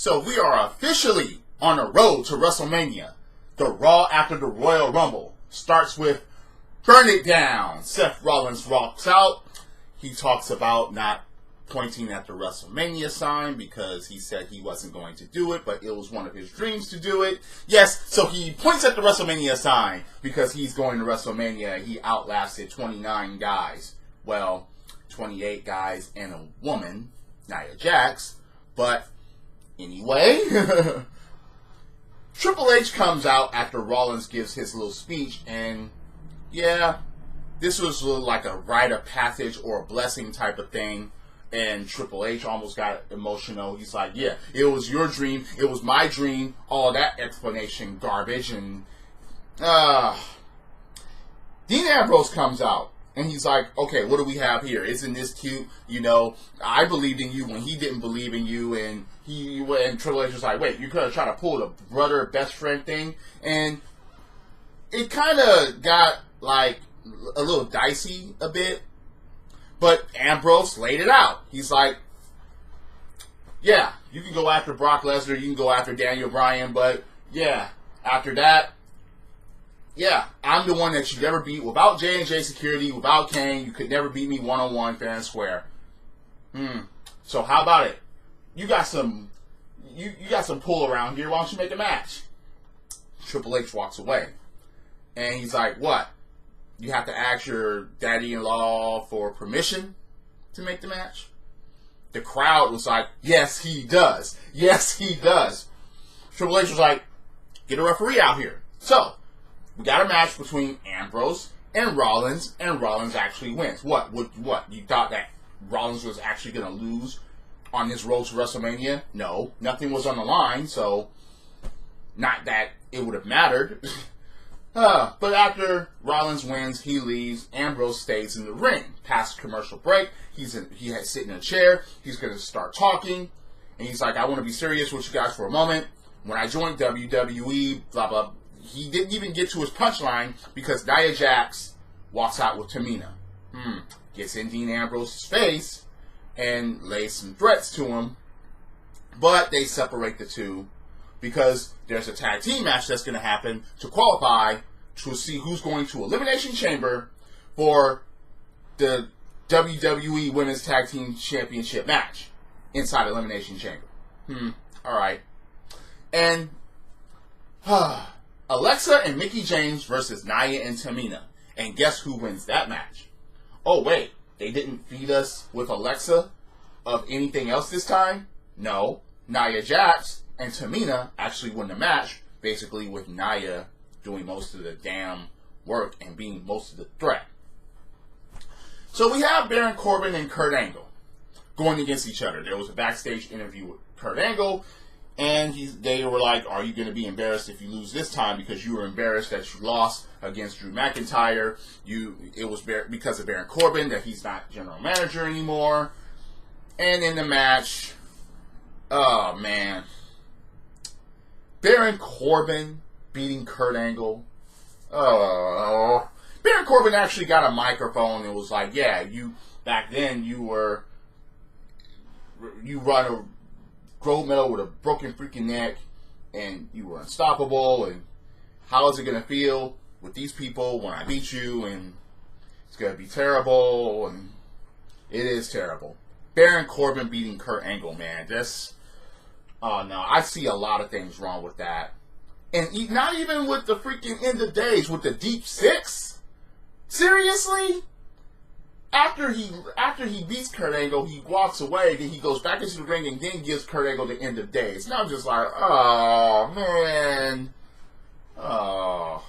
So we are officially on the road to WrestleMania. The Raw after the Royal Rumble starts with Burn It Down. Seth Rollins walks out. He talks about not pointing at the WrestleMania sign because he said he wasn't going to do it, but it was one of his dreams to do it. Yes, so he points at the WrestleMania sign because he's going to WrestleMania. He outlasted 29 guys. Well, 28 guys and a woman, Nia Jax. But anyway, Triple H comes out after Rollins gives his little speech, and yeah, this was like a rite of passage or a blessing type of thing. And Triple H almost got emotional. He's like, yeah, it was your dream. It was my dream. All that explanation garbage. And Dean Ambrose comes out. And he's like, okay, what do we have here? Isn't this cute? You know, I believed in you when he didn't believe in you. And Triple H was like, wait, you could have tried to pull the brother best friend thing. And it kind of got like a little dicey a bit. But Ambrose laid it out. He's like, yeah, you can go after Brock Lesnar, you can go after Daniel Bryan, but yeah, after that, yeah, I'm the one that you never beat without J&J security, without Kane. You could never beat me one-on-one fair and square. So how about it? You got some pull around here. Why don't you make a match? Triple H walks away. And he's like, what? You have to ask your daddy-in-law for permission to make the match? The crowd was like, yes, he does. Yes, he does. Triple H was like, get a referee out here. So, we got a match between Ambrose and Rollins actually wins. What? You thought that Rollins was actually going to lose on his road to WrestleMania? No. Nothing was on the line, so not that it would have mattered. But after Rollins wins, he leaves. Ambrose stays in the ring. Past commercial break, he had sitting in a chair. He's going to start talking. And he's like, I want to be serious with you guys for a moment. When I joined WWE, blah, blah. He didn't even get to his punchline because Nia Jax walks out with Tamina. Gets in Dean Ambrose's face and lays some threats to him. But they separate the two, because there's a tag team match that's going to happen to qualify to see who's going to Elimination Chamber for the WWE Women's Tag Team Championship match inside Elimination Chamber. Alright. And Alexa and Mickie James versus Nia and Tamina. And guess who wins that match? Oh wait, they didn't feed us with Alexa of anything else this time? No. Nia Jax and Tamina actually win the match, basically with Nia doing most of the damn work and being most of the threat. So we have Baron Corbin and Kurt Angle going against each other. There was a backstage interview with Kurt Angle, and they were like, are you going to be embarrassed if you lose this time because you were embarrassed that you lost against Drew McIntyre? It was because of Baron Corbin that he's not general manager anymore. And in the match, oh man, Baron Corbin beating Kurt Angle. Oh, Baron Corbin actually got a microphone and was like, yeah, back then you run a gold medal with a broken freaking neck and you were unstoppable, and how is it going to feel with these people when I beat you? And it's going to be terrible, and it is terrible. Baron Corbin beating Kurt Angle, man, oh no, I see a lot of things wrong with that. And not even with the freaking end of days, with the Deep Six? Seriously? After he beats Kurt Angle, he walks away, then he goes back into the ring and then gives Kurt Angle the end of days. And I'm just like, oh man. Oh.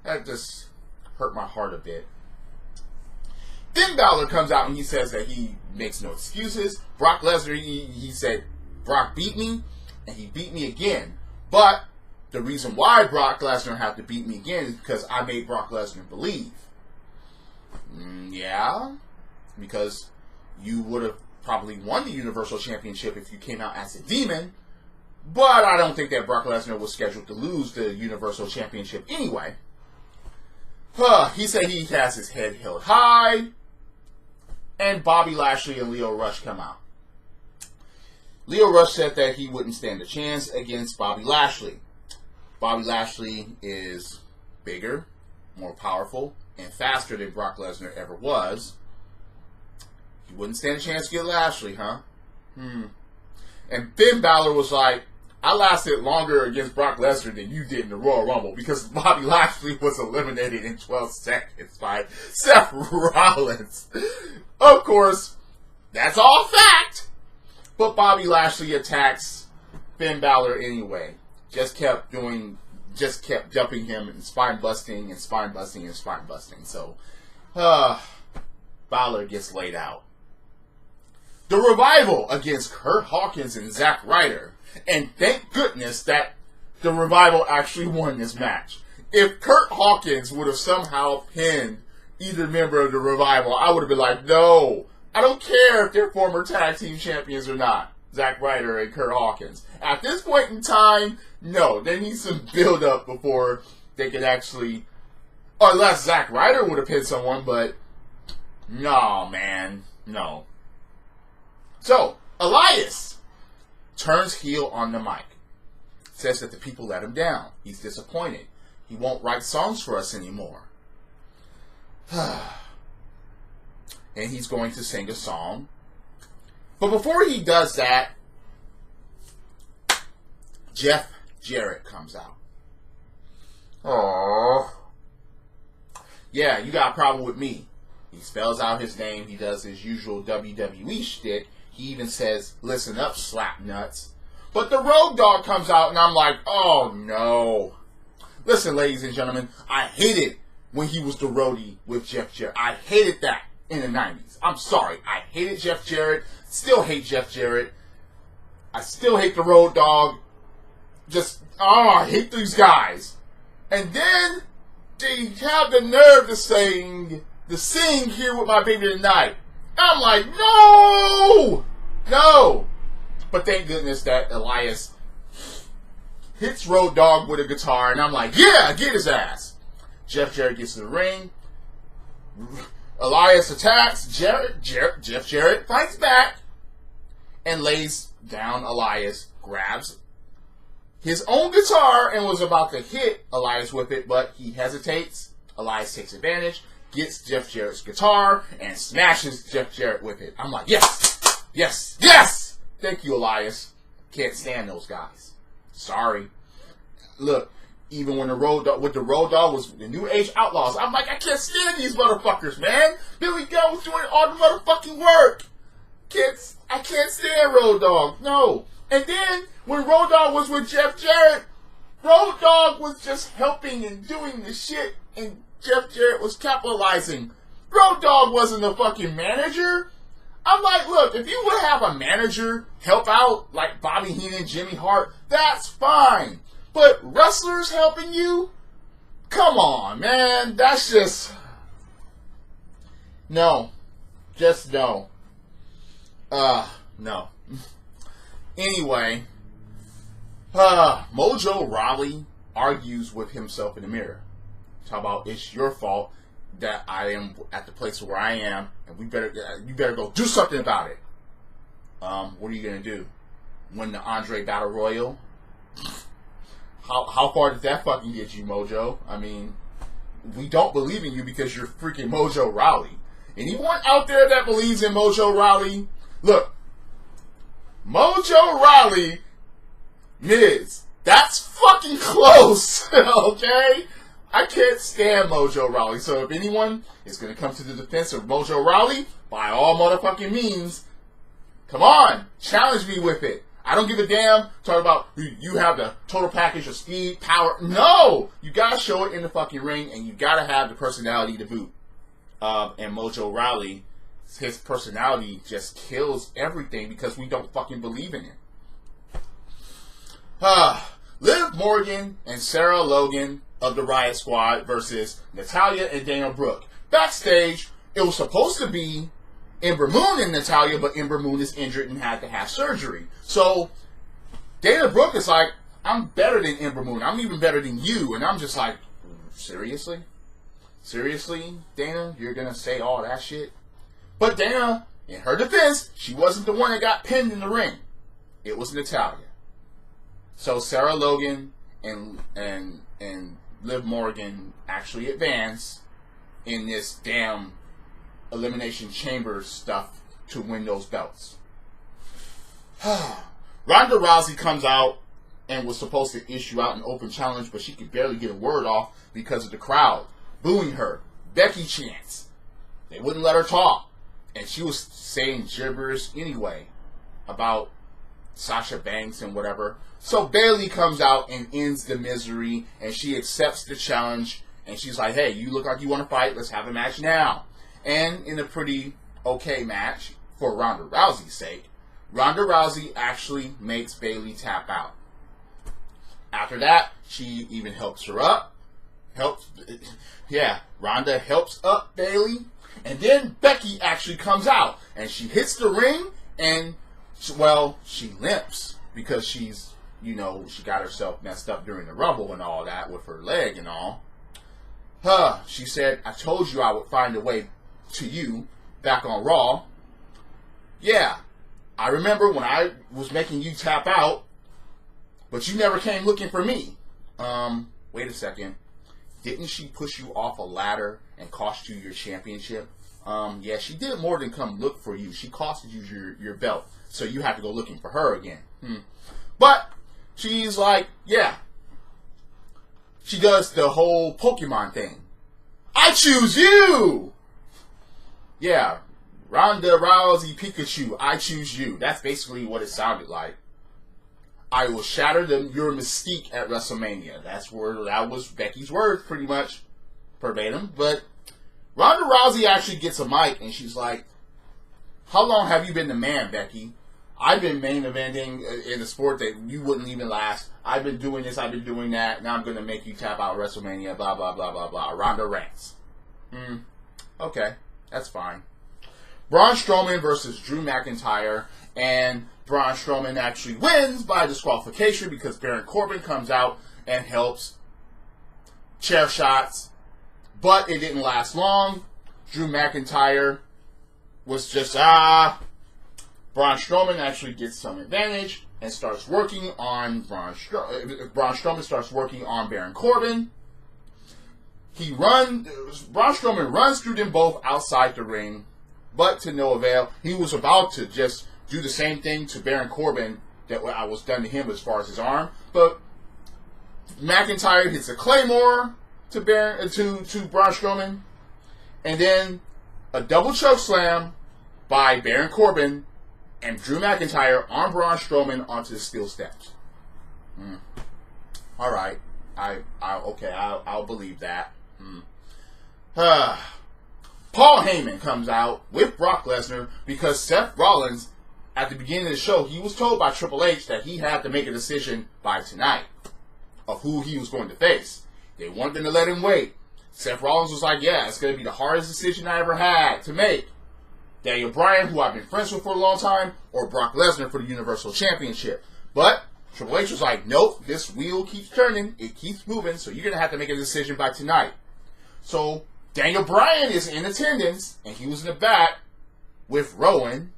That just hurt my heart a bit. Then Balor comes out and he says that he makes no excuses. Brock Lesnar, he said, Brock beat me, and he beat me again. But the reason why Brock Lesnar had to beat me again is because I made Brock Lesnar believe. Yeah, because you would have probably won the Universal Championship if you came out as a demon. But I don't think that Brock Lesnar was scheduled to lose the Universal Championship anyway. He said he has his head held high. And Bobby Lashley and Lio Rush come out. Lio Rush said that he wouldn't stand a chance against Bobby Lashley. Bobby Lashley is bigger, more powerful, and faster than Brock Lesnar ever was. He wouldn't stand a chance against Lashley, huh? And Finn Balor was like, I lasted longer against Brock Lesnar than you did in the Royal Rumble because Bobby Lashley was eliminated in 12 seconds by Seth Rollins. Of course, that's all fact. But Bobby Lashley attacks Finn Balor anyway. Just kept jumping him and spine busting and spine busting and spine busting. So, Balor gets laid out. The Revival against Kurt Hawkins and Zack Ryder. And thank goodness that the Revival actually won this match. If Kurt Hawkins would have somehow pinned either member of the Revival, I would have been like, no, I don't care if they're former tag team champions or not. Zack Ryder and Kurt Hawkins. At this point in time, no, they need some build up before they can actually, unless Zack Ryder would have pinned someone, but no, man, no. So, Elias turns heel on the mic. Says that the people let him down. He's disappointed. He won't write songs for us anymore. And he's going to sing a song. But before he does that, Jeff Jarrett comes out. Aww. Yeah, you got a problem with me. He spells out his name. He does his usual WWE shtick. He even says, listen up, slap nuts. But the Road Dogg comes out, and I'm like, oh, no. Listen, ladies and gentlemen, I hated when he was the roadie with Jeff Jarrett. I hated that in the 90s. I'm sorry. I hated Jeff Jarrett. Still hate Jeff Jarrett. I still hate the Road Dogg. I hate these guys. And then they have the nerve to sing Here With My Baby Tonight. I'm like, no! No! But thank goodness that Elias hits Road Dogg with a guitar, and I'm like, yeah, get his ass. Jeff Jarrett gets to the ring. Elias attacks. Jeff Jarrett fights back and lays down Elias, grabs his own guitar, and was about to hit Elias with it, but he hesitates. Elias takes advantage, gets Jeff Jarrett's guitar, and smashes Jeff Jarrett with it. I'm like, yes! Yes! Yes! Thank you, Elias. Can't stand those guys. Sorry. Look, even when the Road Dogg was the New Age Outlaws, I'm like, I can't stand these motherfuckers, man. Billy Gunn was doing all the motherfucking work. I can't stand Road Dogg. No. And then, when Road Dogg was with Jeff Jarrett, Road Dogg was just helping and doing the shit, and Jeff Jarrett was capitalizing. Road Dogg wasn't the fucking manager. I'm like, look, if you would have a manager help out, like Bobby Heenan, Jimmy Hart, that's fine. But wrestlers helping you? Come on, man. That's just... No. Just no. No. Anyway, Mojo Rawley argues with himself in the mirror. Talk about, it's your fault that I am at the place where I am, and you better go do something about it. What are you gonna do? Win the Andre Battle Royal? How far did that fucking get you, Mojo? I mean, we don't believe in you because you're freaking Mojo Rawley. Anyone out there that believes in Mojo Rawley? Look, Mojo Rawley, Miz, that's fucking close, okay? I can't stand Mojo Rawley, so if anyone is going to come to the defense of Mojo Rawley, by all motherfucking means, come on, challenge me with it. I don't give a damn. Talk about you have the total package of speed, power. No! You gotta show it in the fucking ring, and you gotta have the personality to boot. And Mojo Rawley, his personality just kills everything because we don't fucking believe in him. Liv Morgan and Sarah Logan of the Riot Squad versus Natalya and Dana Brooke. Backstage, it was supposed to be Ember Moon and Natalya, but Ember Moon is injured and had to have surgery. So, Dana Brooke is like, I'm better than Ember Moon. I'm even better than you. And I'm just like, seriously? Seriously, Dana? You're going to say all that shit? But Dana, in her defense, she wasn't the one that got pinned in the ring. It was Natalia. So Sarah Logan and Liv Morgan actually advance in this damn Elimination Chamber stuff to win those belts. Ronda Rousey comes out and was supposed to issue out an open challenge, but she could barely get a word off because of the crowd booing her. Becky chants. They wouldn't let her talk. And she was saying gibberish anyway about Sasha Banks and whatever. So Bayley comes out and ends the misery, and she accepts the challenge, and she's like, hey, you look like you want to fight, let's have a match now. And in a pretty okay match, for Ronda Rousey's sake, Ronda Rousey actually makes Bayley tap out. After that, she even helps her up. Ronda helps up Bayley. And then Becky actually comes out, and she hits the ring, and, she limps because she's, she got herself messed up during the Rumble and all that with her leg and all. She said, I told you I would find a way to you back on Raw. Yeah, I remember when I was making you tap out, but you never came looking for me. Wait a second. Didn't she push you off a ladder and cost you your championship? Yeah, she did more than come look for you. She costed you your belt, so you have to go looking for her again. But she's like, yeah. She does the whole Pokemon thing. I choose you! Yeah, Ronda Rousey Pikachu, I choose you. That's basically what it sounded like. I will shatter your mystique at WrestleMania. That was Becky's words, pretty much, verbatim. But Ronda Rousey actually gets a mic, and she's like, how long have you been the man, Becky? I've been main eventing in a sport that you wouldn't even last. I've been doing this, I've been doing that. Now I'm going to make you tap out WrestleMania, blah, blah, blah, blah, blah. Ronda rants. Okay, that's fine. Braun Strowman versus Drew McIntyre, and Braun Strowman actually wins by disqualification because Baron Corbin comes out and helps. Chair shots, but it didn't last long. Drew McIntyre was just, Braun Strowman actually gets some advantage and starts working on Braun Strowman starts working on Baron Corbin. Braun Strowman runs through them both outside the ring, but to no avail. He was about to just do the same thing to Baron Corbin that was done to him as far as his arm, but McIntyre hits a Claymore to Braun Strowman, and then a double choke slam by Baron Corbin and Drew McIntyre on Braun Strowman onto the steel steps. All right, I'll believe that. Paul Heyman comes out with Brock Lesnar because Seth Rollins, at the beginning of the show, he was told by Triple H that he had to make a decision by tonight of who he was going to face. They wanted to let him wait. Seth Rollins was like, yeah, it's going to be the hardest decision I ever had to make. Daniel Bryan, who I've been friends with for a long time, or Brock Lesnar for the Universal Championship. But Triple H was like, nope, this wheel keeps turning, it keeps moving, so you're going to have to make a decision by tonight. So Daniel Bryan is in attendance, and he was in the back with Rowan.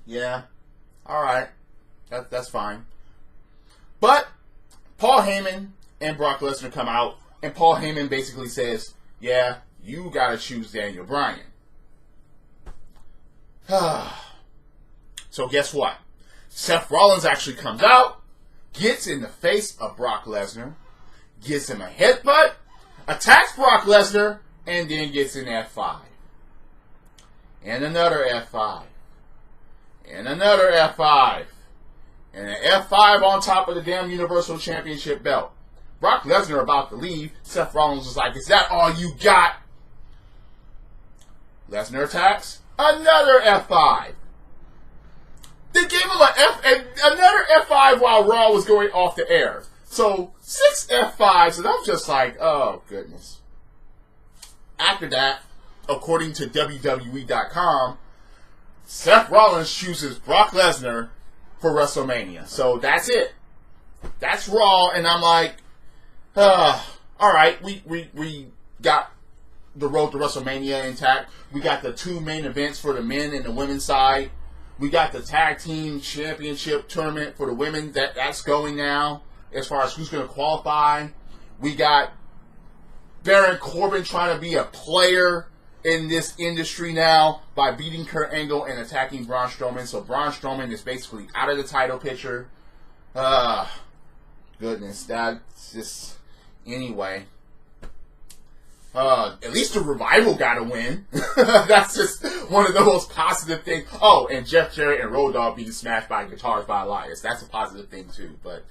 Yeah, alright, that's fine. But Paul Heyman and Brock Lesnar come out, and Paul Heyman basically says, yeah, you gotta choose Daniel Bryan. So guess what? Seth Rollins actually comes out, gets in the face of Brock Lesnar, gives him a headbutt, attacks Brock Lesnar, and then gets an F5. And another F5. And another F5. And an F5 on top of the damn Universal Championship belt. Brock Lesnar about to leave. Seth Rollins was like, is that all you got? Lesnar attacks. Another F5. They gave him another F5 while Raw was going off the air. So, 6 F5s, and I'm just like, oh, goodness. After that, according to WWE.com, Seth Rollins chooses Brock Lesnar for WrestleMania. So, that's it. That's Raw, and I'm like, alright, we got the road to WrestleMania intact. We got the 2 main events for the men and the women's side. We got the tag team championship tournament for the women. That's going now as far as who's going to qualify. We got Baron Corbin trying to be a player in this industry now by beating Kurt Angle and attacking Braun Strowman. So Braun Strowman is basically out of the title picture. Goodness, that's just... Anyway. At least the Revival got a win. That's just one of the most positive things. Oh, and Jeff Jarrett and Road Dogg being smashed by guitars by Elias. That's a positive thing too. But,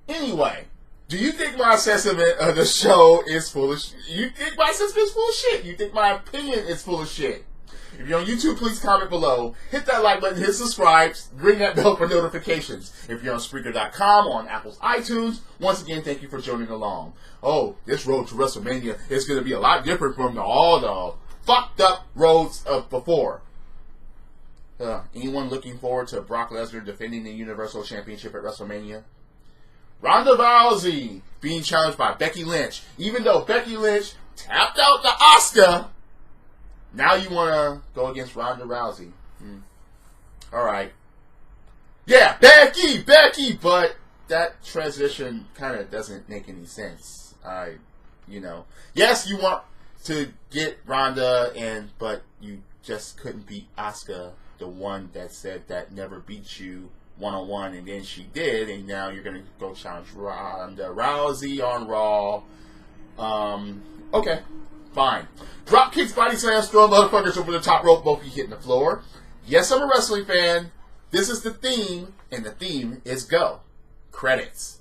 anyway, do you think my assessment of the show is full of shit? You think my assessment is full of shit? You think my opinion is full of shit? If you're on YouTube, please comment below. Hit that like button, hit subscribe, ring that bell for notifications. If you're on Spreaker.com or on Apple's iTunes, once again, thank you for joining along. Oh, this road to WrestleMania is going to be a lot different from all the fucked up roads of before. Anyone looking forward to Brock Lesnar defending the Universal Championship at WrestleMania? Ronda Rousey being challenged by Becky Lynch. Even though Becky Lynch tapped out the Asuka, now you want to go against Ronda Rousey. Alright. Yeah, Becky! But that transition kind of doesn't make any sense. Yes, you want to get Ronda, but you just couldn't beat Asuka, the one that said that never beat you one-on-one, and then she did, and now you're going to go challenge Ronda Rousey on Raw. Okay. Fine. Drop kicks, body slams, throw motherfuckers over the top rope, both feet hitting the floor. Yes, I'm a wrestling fan. This is the theme, and the theme is go. Credits.